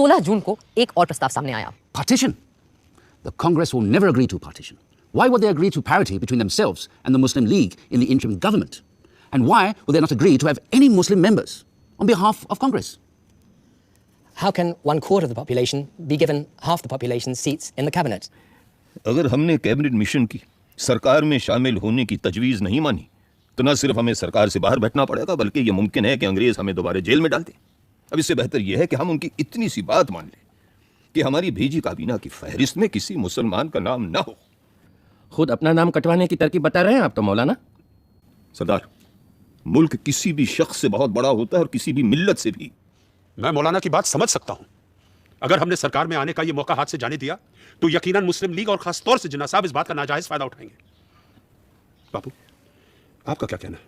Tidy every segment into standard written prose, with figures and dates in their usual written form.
16 जून को एक और प्रस्ताव सामने आया। Partition? The Congress will never agree to partition. Why would they agree to parity between themselves and the Muslim League in the interim government? And why would they not agree to have any Muslim members on behalf of Congress? How can 1/4 of the population be given half the population's seats in the cabinet? अगर हमने cabinet mission की सरकार में शामिल होने की तजवीज़ नहीं मानी तो न सिर्फ हमें सरकार से बाहर बैठना पड़ेगा बल्कि यह मुमकिन है कि अंग्रेज हमें दोबारा जेल में डाल दें। अब इससे बेहतर यह है कि हम उनकी इतनी सी बात मान लें कि हमारी भेजी काबीना की फहरिस्त में किसी मुसलमान का नाम ना हो। खुद अपना नाम कटवाने की तरकीब बता रहे हैं आप तो मौलाना। सरदार, मुल्क किसी भी शख्स से बहुत बड़ा होता है और किसी भी मिल्लत से भी। मैं मौलाना की बात समझ सकता हूं। अगर हमने सरकार में आने का यह मौका हाथ से जाने दिया तो यकीनन मुस्लिम लीग और खास तौर से जिन्ना साहब इस बात का नाजायज फायदा उठाएंगे। बापू, आपका क्या कहना है?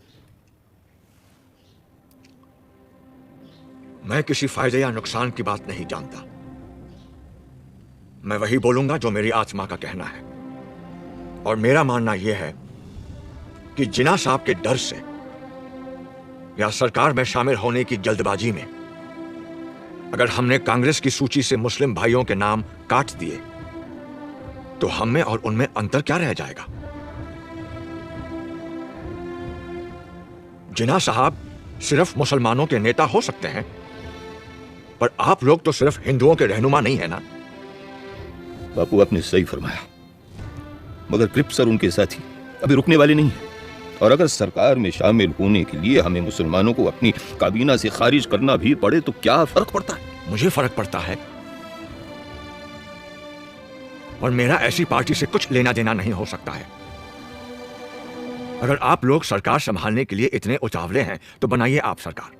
मैं किसी फायदे या नुकसान की बात नहीं जानता। मैं वही बोलूंगा जो मेरी आत्मा का कहना है, और मेरा मानना यह है कि जिन्ना साहब के डर से या सरकार में शामिल होने की जल्दबाजी में अगर हमने कांग्रेस की सूची से मुस्लिम भाइयों के नाम काट दिए तो हम में और उनमें अंतर क्या रह जाएगा? जिन्ना साहब सिर्फ मुसलमानों के नेता हो सकते हैं, पर आप लोग तो सिर्फ हिंदुओं के रहनुमा नहीं है ना। बापू, आपने सही फरमाया, मगर क्रिप्स और उनके साथी अभी रुकने वाले नहीं हैं, और अगर सरकार में शामिल होने के लिए हमें मुसलमानों को अपनी काबीना से खारिज करना भी पड़े तो क्या फर्क पड़ता है? मुझे फर्क पड़ता है, और मेरा ऐसी पार्टी से कुछ लेना देना नहीं हो सकता है। अगर आप लोग सरकार संभालने के लिए इतने उतावले हैं तो बनाइए आप सरकार।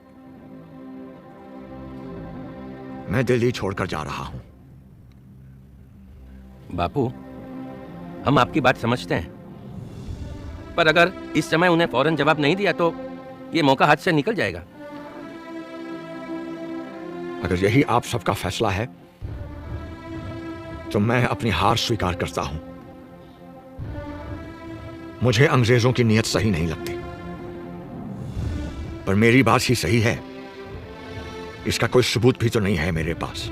मैं दिल्ली छोड़कर जा रहा हूं। बापू, हम आपकी बात समझते हैं, पर अगर इस समय उन्हें फौरन जवाब नहीं दिया तो ये मौका हाथ से निकल जाएगा। अगर यही आप सबका फैसला है तो मैं अपनी हार स्वीकार करता हूं। मुझे अंग्रेजों की नीयत सही नहीं लगती, पर मेरी बात ही सही है, इसका कोई सबूत भी तो नहीं है मेरे पास।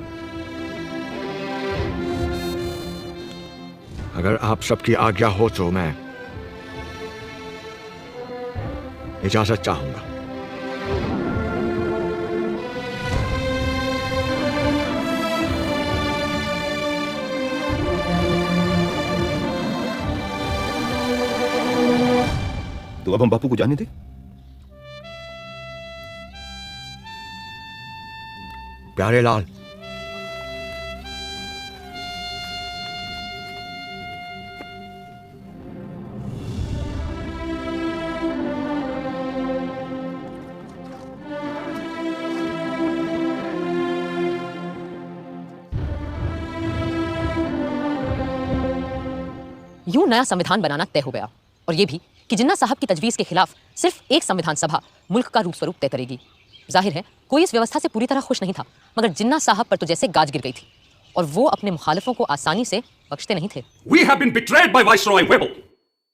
अगर आप सबकी आज्ञा हो तो मैं इजाजत चाहूंगा। तो अब हम बापू को जाने दें। प्यारे लाल, यूं नया संविधान बनाना तय हो गया, और यह भी कि जिन्ना साहब की तजवीज़ के खिलाफ सिर्फ एक संविधान सभा मुल्क का रूप स्वरूप तय करेगी। जाहिर है कोई इस व्यवस्था से पूरी तरह खुश नहीं था, मगर जिन्ना साहब पर तो जैसे गाज गिर गई थी, और वो अपने मुखालिफों को आसानी से बख्शते नहीं थे। We have been betrayed by Viceroy Webble.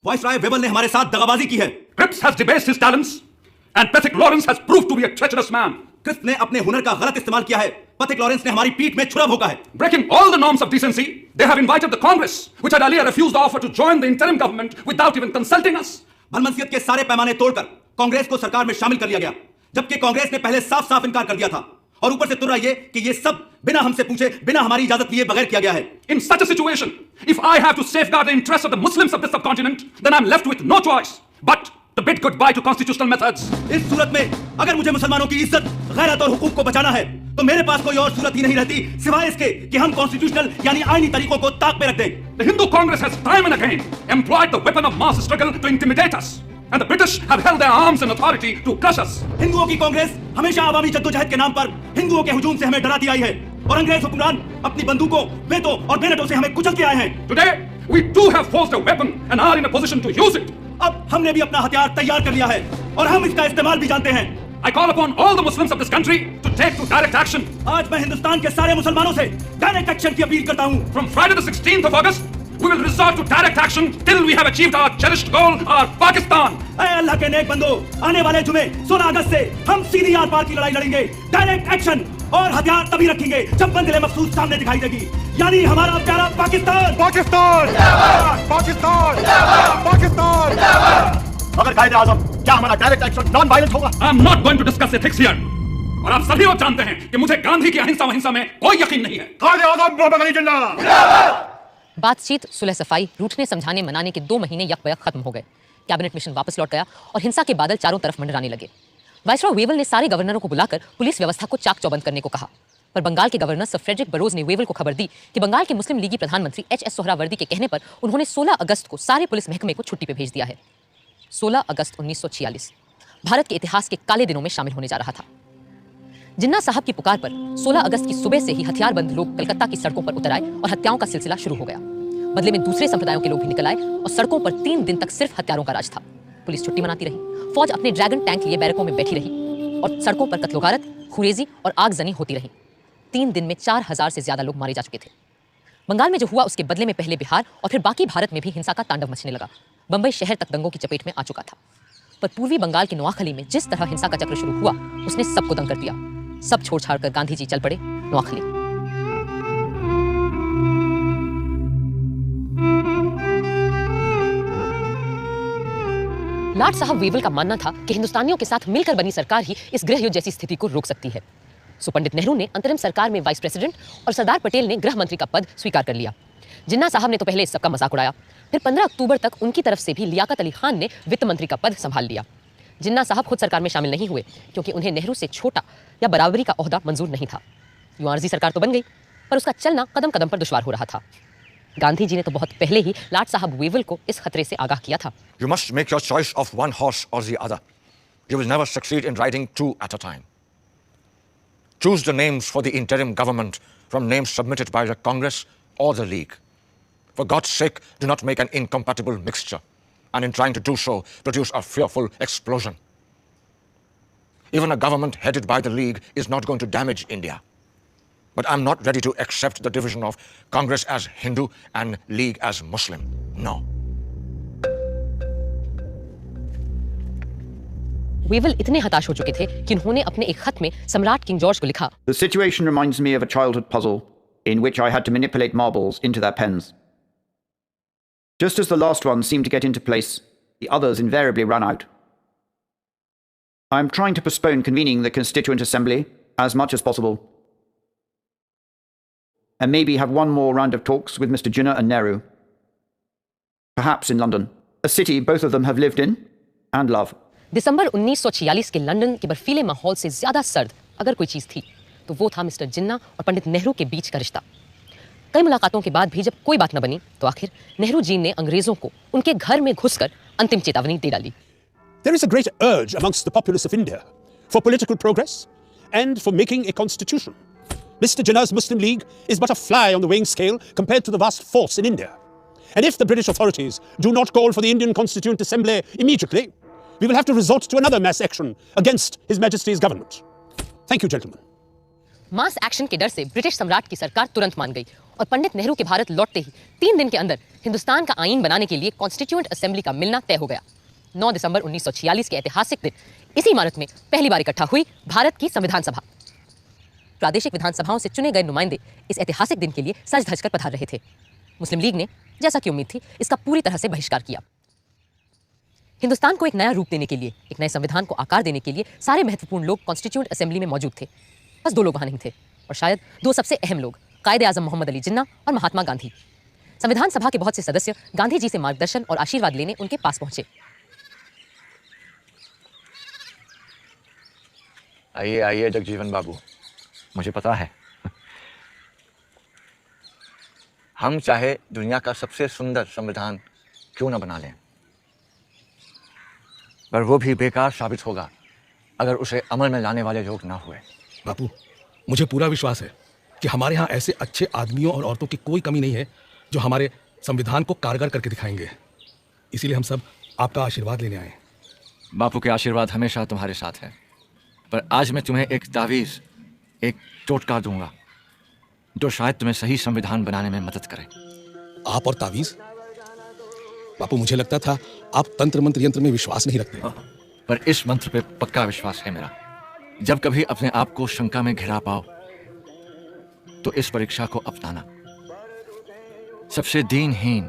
Viceroy Webble ने हमारे साथ दगाबाजी की है। Cripps has debased his talents, and Pethick Lawrence has proved to be a treacherous man. Cripps ने अपने हुनर का गलत इस्तेमाल किया है। पथिक लॉरेंस ने हमारी पीठ में छुरा भोंका है। Breaking all the norms of decency, they have invited the Congress, which had earlier refused the offer to join the interim government without even consulting us. भलमनसियत के सारे पैमाने तोड़कर कांग्रेस को सरकार में शामिल कर लिया गया, जबकि कांग्रेस ने पहले साफ साफ इनकार कर दिया था, और ऊपर से तुर्रा ये कि ये सब बिना हमसे पूछे, बिना हमारी इजाजत लिए बगैर किया गया है। In such a situation, if I have to safeguard the interests of the Muslims of this subcontinent, then I'm left with no choice but to bid goodbye to constitutional methods. इस सूरत में अगर मुझे मुसलमानों की इज्जत, गैरत और हुकूक को बचाना है तो मेरे पास कोई और सूरत ही नहीं रहती सिवाय इसके कि हम कॉन्स्टिट्यूशनल यानी आईनी तरीकों को ताक पे रख दें। The Hindu Congress has time and again employed the weapon of mass struggle to intimidate us, and the British have held their arms in authority to crush us. हिंदुओं की कांग्रेस हमेशा आवामी जद्दोजहद के नाम पर हिंदुओं के हुजूम से हमें डराती आई है, और अंग्रेज हुक्मरान अपनी बंदूकों, बेतों और बेनटों से हमें कुचलते आए हैं। Today, we too have forged a weapon and are in a position to use it. अब हमने भी अपना हथियार तैयार कर लिया है, और हम इसका इस्तेमाल भी जानते हैं। I call upon all the Muslims of this country to take to direct action. आज मैं हिंदुस्तान के सारे मुसलमानों से डायरेक्ट एक्शन की अपील करता हूँ। From Friday the 16th of August, we will resort to direct action till we have achieved our cherished goal, our Pakistan. ऐ अल्लाह के नेक बंदो, आने वाले जुमे 16 अगस्त से हम सीधी आर पार की लड़ाई लड़ेंगे। Direct action. और हथियार तभी रखेंगे जब मंजिल मकसूद सामने दिखाई देगी, यानी हमारा प्यारा पाकिस्तान। पाकिस्तान पाकिस्तान पाकिस्तान। अगर कायदे आजम, क्या हमारा डायरेक्ट एक्शन नॉन वायलेंस होगा? I am not going to discuss ethics here. और आप सभी लोग जानते हैं कि मुझे गांधी की अहिंसा वहिंसा में कोई यकीन नहीं है। कायदे आजम मोहम्मद अली जिन्ना। बातचीत, सुलह सफाई, रूठने समझाने मनाने के 2 महीने यकबयक खत्म हो गए। कैबिनेट मिशन वापस लौट गया और हिंसा के बादल चारों तरफ मंडराने लगे। वाइसरॉय वेवल ने सारे गवर्नरों को बुलाकर पुलिस व्यवस्था को चाक चौबंद करने को कहा, पर बंगाल के गवर्नर सर फ्रेडरिक बरोज ने वेवल को खबर दी कि बंगाल के मुस्लिम लीगी प्रधानमंत्री एच.एस. सोहरावर्दी के कहने पर उन्होंने 16 अगस्त को सारे पुलिस महकमे को छुट्टी पर भेज दिया है। 16 अगस्त 1946 भारत के इतिहास के काले दिनों में शामिल होने जा रहा था। जिन्ना साहब की पुकार पर 16 अगस्त की सुबह से ही हथियारबंद लोग कलकत्ता की सड़कों पर उतर आए और हत्याओं का सिलसिला शुरू हो गया। बदले में दूसरे संप्रदायों के लोग भी निकल आए और सड़कों पर 3 दिन तक सिर्फ हत्यारों का राज था। पुलिस छुट्टी मनाती रही, फौज अपने ड्रैगन टैंक लिए बैरकों में बैठी रही और सड़कों पर कत्लोगारत, खुरेजी और आगजनी होती रही। 3 दिन में 4000 से ज्यादा लोग मारे जा चुके थे। बंगाल में जो हुआ उसके बदले में पहले बिहार और फिर बाकी भारत में भी हिंसा का तांडव मचने लगा। बंबई शहर तक दंगों की चपेट में आ चुका था, पर पूर्वी बंगाल के नोआखली में जिस तरह हिंसा का चक्र शुरू हुआ उसने सबको दंग कर दिया। सब छोड़ छाड़ कर गांधी जी चल पड़े नोआखली। लॉर्ड साहब वेवल का मानना था कि हिंदुस्तानियों के साथ मिलकर बनी सरकार ही इस गृह युद्ध जैसी स्थिति को रोक सकती है। सो पंडित नेहरू ने अंतरिम सरकार में वाइस प्रेसिडेंट और सरदार पटेल ने गृह मंत्री का पद स्वीकार कर लिया। जिन्ना साहब ने तो पहले इस सबका मजाक उड़ाया, फिर 15 अक्टूबर तक उनकी तरफ से भी लियाकत अली खान ने वित्त मंत्री का पद संभाल लिया। जिन्ना साहब खुद सरकार में शामिल नहीं हुए क्योंकि उन्हें नेहरू से छोटा या बराबरी का ओहदा मंजूर नहीं था। यूं आरजी सरकार तो बन गई, पर उसका चलना कदम कदम पर दुश्वार हो रहा था। गांधी जी ने तो बहुत पहले ही लॉर्ड साहब वेवल को इस खतरे से आगाह किया था। You must make your choice of one horse or the other. You will never succeed in riding 2 at a time. Choose the names for the interim government from names submitted by the Congress or the League. For God's sake, do not make an incompatible mixture, and in trying to do so, produce a fearful explosion. Even a government headed by the League is not going to damage India. But I'm not ready to accept the division of Congress as Hindu and League as Muslim. No. Wavell इतने हताश हो चुके थे कि उन्होंने अपने एक खत में सम्राट किंग जॉर्ज को लिखा, The situation reminds me of a childhood puzzle in which I had to manipulate marbles into their pens. Just as the last one seemed to get into place, the others invariably ran out. I am trying to postpone convening the Constituent Assembly as much as possible, and maybe have one more round of talks with Mr. Jinnah and Nehru. Perhaps in London, a city both of them have lived in and love. दिसंबर 1946 के London के बर्फीले माहौल से ज्यादा सर्द अगर कोई चीज थी तो वो था मिस्टर जिन्ना और पंडित नेहरू के बीच का रिश्ता। कई मुलाकातों के बाद भी जब कोई बात न बनी तो आखिर नेहरू जी ने अंग्रेजों को उनके घर में घुसकर अंतिम चेतावनी दे डाली। There is a great urge amongst the populace of India for political progress and for making a constitution. Mr. Jinnah's Muslim League is but a fly on the weighing scale compared to the vast force in India. And if the British authorities do not call for the Indian Constituent Assembly immediately, we will have to resort to another mass action against His Majesty's government. Thank you, gentlemen. Mass action के डर से British सम्राट की सरकार तुरंत मान गई और पंडित नेहरू के भारत लौटते ही 3 दिन के अंदर हिंदुस्तान का आईन बनाने के लिए कॉन्स्टिट्यूएंट असेंबली का मिलना तय हो गया। 9 दिसंबर 1946 के ऐतिहासिक दिन इसी इमारत में पहली बार इकट्ठा हुई भारत की संविधान सभा। प्रादेशिक विधानसभाओं से चुने गए नुमाइंदे इस ऐतिहासिक दिन के लिए सज धज कर पधार रहे थे। मुस्लिम लीग ने, जैसा कि उम्मीद थी, इसका पूरी तरह से बहिष्कार किया। हिंदुस्तान को एक नया रूप देने के लिए, एक नए संविधान को आकार देने के लिए सारे महत्वपूर्ण लोग कॉन्स्टिट्यूएंट असेंबली में मौजूद थे। बस 2 लोग वहां नहीं थे, और शायद 2 सबसे अहम लोग, कायदे आजम मोहम्मद अली जिन्ना और महात्मा गांधी। संविधान सभा के बहुत से सदस्य गांधी जी से मार्गदर्शन और आशीर्वाद लेने उनके पास पहुंचे। आइए आइए जगजीवन बाबू, मुझे पता है हम चाहे दुनिया का सबसे सुंदर संविधान क्यों न बना लें, पर वो भी बेकार साबित होगा अगर उसे अमल में लाने वाले लोग ना हुए। बापू, मुझे पूरा विश्वास है कि हमारे यहाँ ऐसे अच्छे आदमियों और औरतों की कोई कमी नहीं है जो हमारे संविधान को कारगर करके दिखाएंगे। इसीलिए हम सब आपका आशीर्वाद लेने आए। बापू के आशीर्वाद हमेशा तुम्हारे साथ है, पर आज मैं तुम्हें एक तावीज़, एक टोटका दूंगा जो शायद तुम्हें सही संविधान बनाने में मदद करे। आप और तावीज़? बापू, मुझे लगता था आप तंत्र मंत्र यंत्र में विश्वास नहीं रखते। पर इस मंत्र पे पक्का विश्वास है मेरा। जब कभी अपने आप को शंका में घिरा पाओ तो इस परीक्षा को अपनाना। सबसे दीनहीन,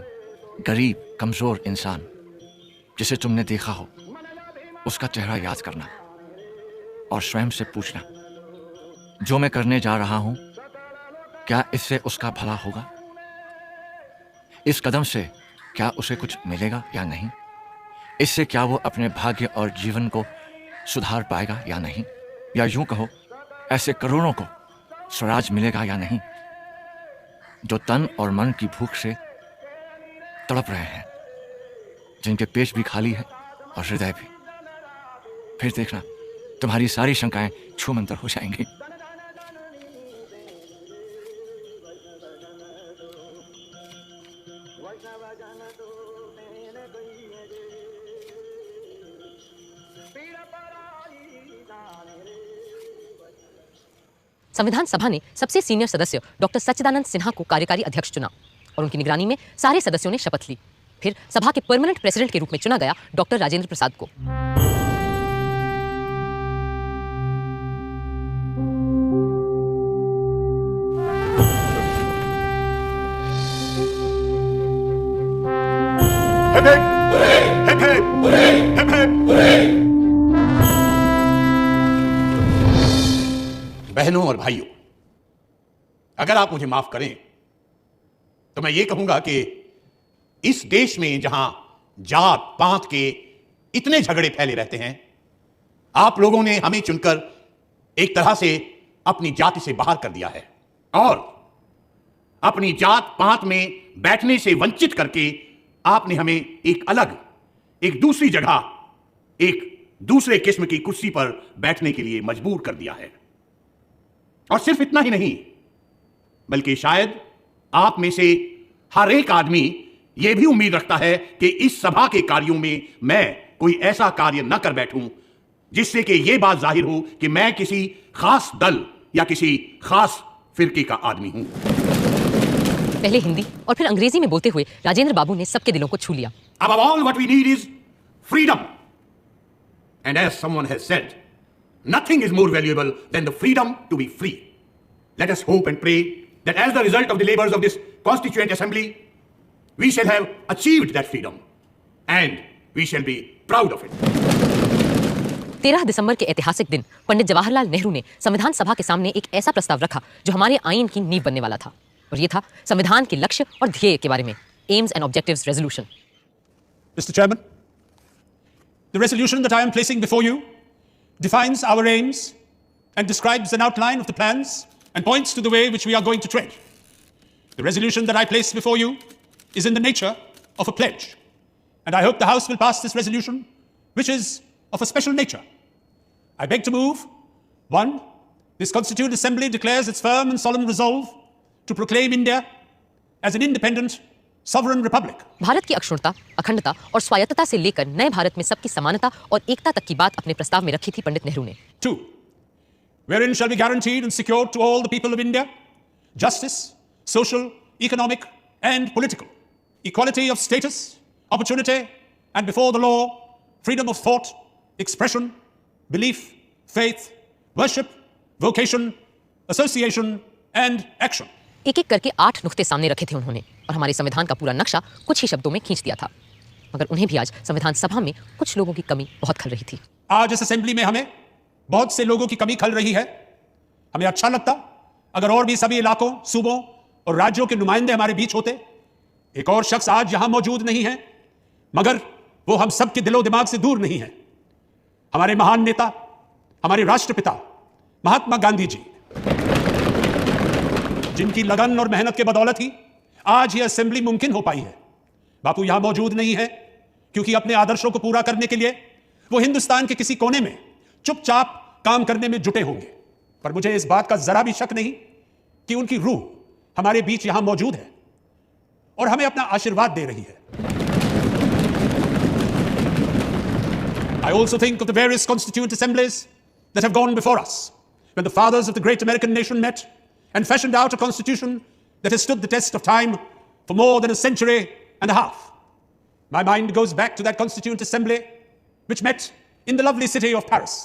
गरीब, कमजोर इंसान जिसे तुमने देखा हो, उसका चेहरा याद करना और स्वयं से पूछना, जो मैं करने जा रहा हूं, क्या इससे उसका भला होगा? इस कदम से क्या उसे कुछ मिलेगा या नहीं? इससे क्या वो अपने भाग्य और जीवन को सुधार पाएगा या नहीं? या यूं कहो, ऐसे करोड़ों को स्वराज मिलेगा या नहीं, जो तन और मन की भूख से तड़प रहे हैं, जिनके पेट भी खाली है और हृदय भी। फिर देखना, तुम्हारी सारी शंकाएं छूमंतर हो जाएंगी। संविधान सभा ने सबसे सीनियर सदस्य डॉक्टर सच्चिदानंद सिन्हा को कार्यकारी अध्यक्ष चुना और उनकी निगरानी में सारे सदस्यों ने शपथ ली। फिर सभा के परमानेंट प्रेसिडेंट के रूप में चुना गया डॉक्टर राजेंद्र प्रसाद को। बहनों और भाइयों, अगर आप मुझे माफ करें तो मैं ये कहूंगा कि इस देश में जहां जात पात के इतने झगड़े फैले रहते हैं, आप लोगों ने हमें चुनकर एक तरह से अपनी जाति से बाहर कर दिया है और अपनी जात पात में बैठने से वंचित करके आपने हमें एक अलग, एक दूसरी जगह, एक दूसरे किस्म की कुर्सी पर बैठने के लिए मजबूर कर दिया है। और सिर्फ इतना ही नहीं, बल्कि शायद आप में से हर एक आदमी यह भी उम्मीद रखता है कि इस सभा के कार्यों में मैं कोई ऐसा कार्य न कर बैठूं जिससे कि यह बात जाहिर हो कि मैं किसी खास दल या किसी खास फिरके का आदमी हूं। पहले हिंदी और फिर अंग्रेजी में बोलते हुए राजेंद्र बाबू ने सबके दिलों को छू लिया। Above all, what we need is freedom. And as someone has said, nothing is more valuable than the freedom to be free. Let us hope and pray that as the result of the labors of this Constituent Assembly, we shall have achieved that freedom and we shall be proud of it. 13 दिसंबर के ऐतिहासिक दिन पंडित जवाहरलाल नेहरू ने संविधान सभा के सामने एक ऐसा प्रस्ताव रखा जो हमारे आईन की नींव बनने वाला था, और ये था संविधान के लक्ष्य और ध्येय के बारे में, AIIMS and objectives resolution. Mr. Chairman, the resolution that I am placing before you defines our aims and describes an outline of the plans and points to the way which we are going to tread. The resolution that I place before you is in the nature of a pledge, and I hope the House will pass this resolution, which is of a special nature. I beg to move, 1. This Constituent Assembly declares its firm and solemn resolve to proclaim India as an independent, sovereign republic. Bharat की अक्षुण्णता, अखंडता और स्वायत्तता से लेकर नए भारत में सबकी समानता और एकता तक की बात अपने प्रस्ताव में रखी थी पंडित नेहरू ने। 2. Wherein shall be guaranteed and secured to all the people of India justice, social, economic and political, equality of status, opportunity and before the law, freedom of thought, expression, belief, faith, worship, vocation, association and action. एक एक करके 8 नुक्ते सामने रखे थे उन्होंने और हमारे संविधान का पूरा नक्शा कुछ ही शब्दों में खींच दिया था, मगर उन्हें भी आज संविधान सभा में कुछ लोगों की कमी बहुत खल रही थी। आज इस असेंबली में हमें बहुत से लोगों की कमी खल रही है। हमें अच्छा लगता अगर और भी सभी इलाकों, सूबों और राज्यों के नुमाइंदे हमारे बीच होते। एक और शख्स आज यहां मौजूद नहीं है, मगर वो हम सब के दिलो दिमाग से दूर नहीं है। हमारे महान नेता, हमारे राष्ट्रपिता महात्मा गांधी जी, जिनकी लगन और मेहनत के बदौलत ही आज ये असेंबली मुमकिन हो पाई है। बापू यहां मौजूद नहीं है क्योंकि अपने आदर्शों को पूरा करने के लिए वो हिंदुस्तान के किसी कोने में चुपचाप काम करने में जुटे होंगे, पर मुझे इस बात का जरा भी शक नहीं कि उनकी रूह हमारे बीच यहां मौजूद है और हमें अपना आशीर्वाद दे रही है। I also think of the various constituent assemblies that have gone before us, when the fathers of the great American nation met and fashioned out a constitution that has stood the test of time for more than a century and a half. My mind goes back to that constituent assembly which met in the lovely city of Paris,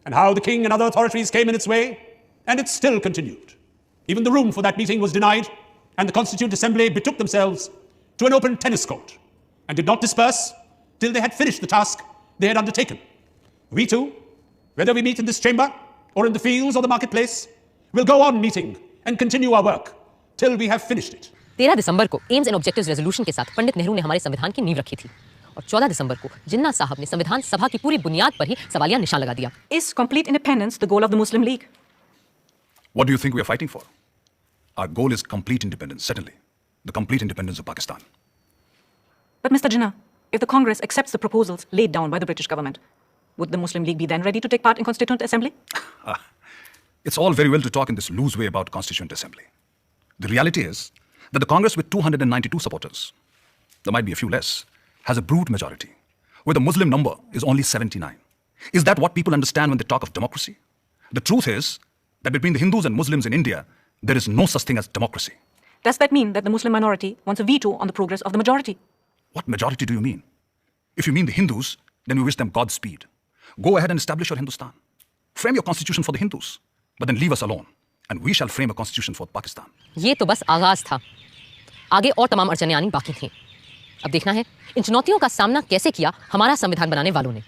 and how the king and other authorities came in its way, and it still continued. Even the room for that meeting was denied, and the Constituent Assembly betook themselves to an open tennis court and did not disperse till they had finished the task they had undertaken. We too, whether we meet in this chamber or in the fields or the marketplace, will go on meeting and continue our work till we have finished it. 13 दिसंबर को AIIMS and objectives resolution के साथ पंडित नेहरू ने हमारे संविधान की नींव रखी थी और 14 दिसंबर को जिन्ना साहब ने संविधान सभा की पूरी बुनियाद पर ही सवालिया निशान लगा दिया। Is complete independence the goal of the Muslim League? What do you think we are fighting for? Our goal is complete independence, certainly. The complete independence of Pakistan. But Mr. Jinnah, if the Congress accepts the proposals laid down by the British government, would the Muslim League be then ready to take part in Constituent Assembly? It's all very well to talk in this loose way about Constituent Assembly. The reality is that the Congress with 292 supporters, there might be a few less, has a brute majority, where the Muslim number is only 79. Is that what people understand when they talk of democracy? The truth is that between the Hindus and Muslims in India, there is no such thing as democracy. Does that mean that the Muslim minority wants a veto on the progress of the majority? What majority do you mean? If you mean the Hindus, then we wish them Godspeed. Go ahead and establish your Hindustan. Frame your constitution for the Hindus, but then leave us alone, and we shall frame a constitution for Pakistan. ये तो बस आगाज था, आगे और तमाम अड़चनें आनी बाकी थीं। अब देखना है इन चुनौतियों का सामना कैसे किया हमारा संविधान बनाने वालों ने।